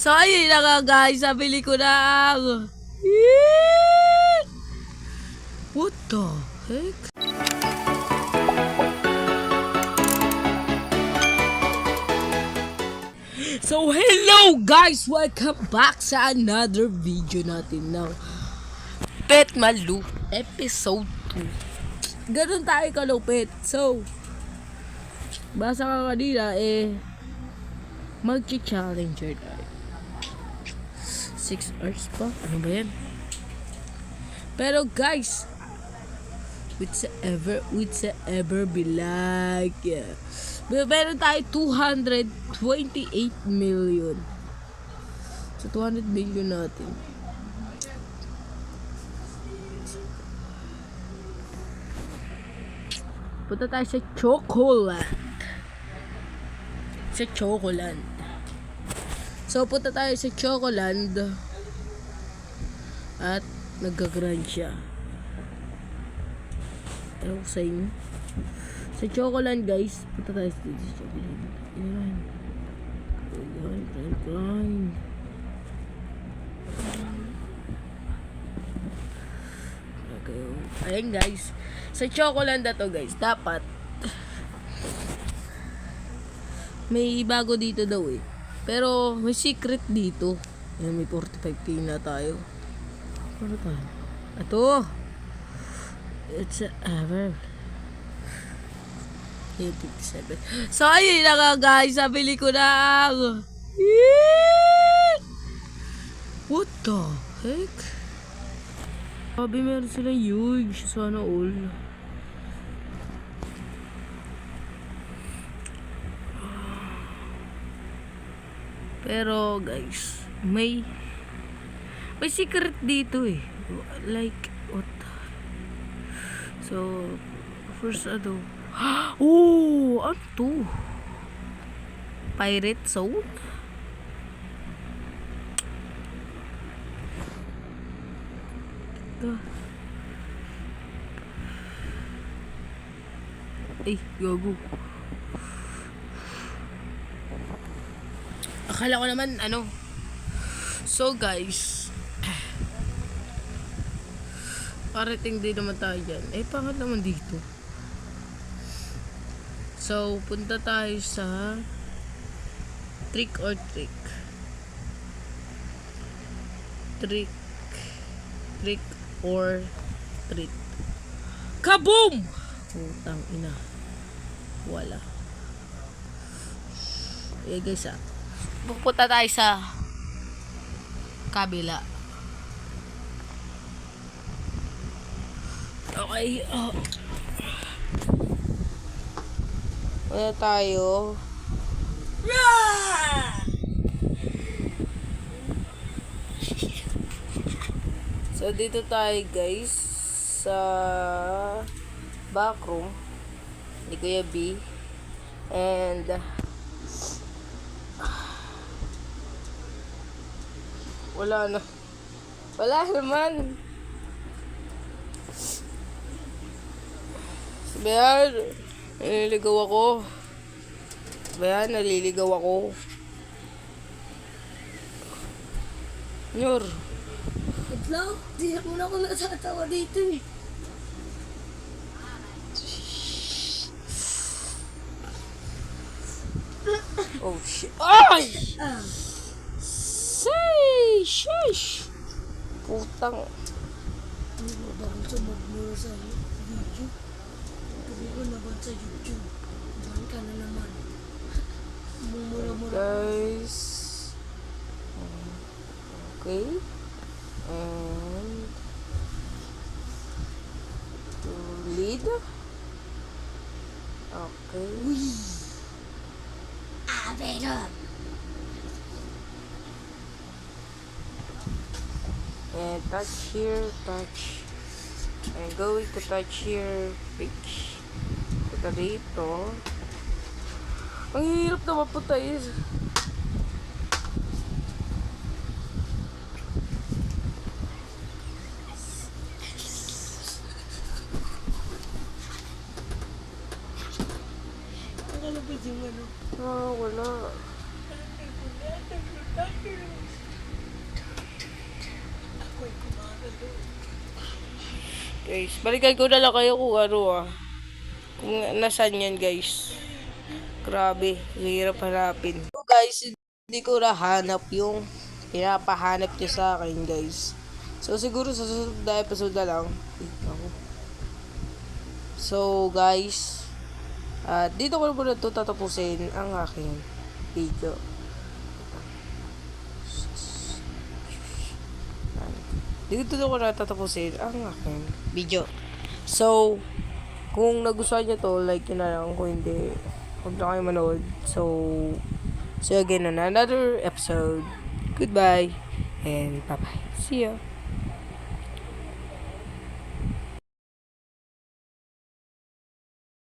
So, ayun na nga guys. Nabili ko na ang... What the heck? So, hello guys! Welcome back sa another video natin now. Pet Malu, episode 2. Ganun tayo kalupit. So, basa ka kanina mag-challenger tayo. 6 hours pa? Ano ba yan? Pero guys, with the ever be like, yeah. Meron tayo 228 million. So, 200 million natin. Punta tayo sa Chocoland. So, punta tayo sa Chocoland. At nag-grind siya. Ewan ko sa inyo. Sa Chocoland guys, punta tayo sa Chocoland. Ayan. Grind. Ayan guys. Sa Chocoland na to guys, dapat may bago dito daw eh. Pero may secret dito. Ayan, may 45k na tayo. Ano tayo? Ito. It's ever. 87. So, ayun na nga guys. Nabili ko na ang... What the heck? Sabi meron silang huge. Sana all. Pero guys, may secret dito eh. Like, what? So, first ano. Oh, ano to? Pirate Zone? Ay, gago. Akala ko naman, ano. So, guys. Parating din naman tayo dyan. Pangat naman dito. So, punta tayo sa trick or trick. Trick or treat. Kaboom! Putang ina. Wala. Guys pupunta tayo sa kabila. Okay. Wala tayo. So, dito tayo guys sa backroom ni Kuya B. And wala naman. Sabihan, naliligaw ako. Nyor. Hello? Di ako na ako natatawa dito eh. Oh shit. Ay! Say! Shush! Putang. Hindi mo ba kung sa magmura sa video? Sabi ko naman sa YouTube. Saan ka na naman? Mumura-mura. Guys. Okay. And to lead. Okay. Uy! Abedon! And touch here, touch. And going to touch here, pitch. Punta dito. Ang hirap na mapunta is. Nakalabas yung ano. Wala. Guys, balikan ko na lang kayo kung ano kung nasaan yan guys. Grabe, hirap hanapin. So guys, hindi ko nahanap yung pinapahanap niyo sa akin guys. So siguro sa susunod na episode na lang. So guys, dito ko na muna ito tatapusin ang aking video. Dito ko na tatapusin ang aking video. So, kung nagustuhan nyo to, like nyo na lang. Kung hindi, huwag na kayo manood. So, see you again on another episode. Goodbye and bye-bye. See ya.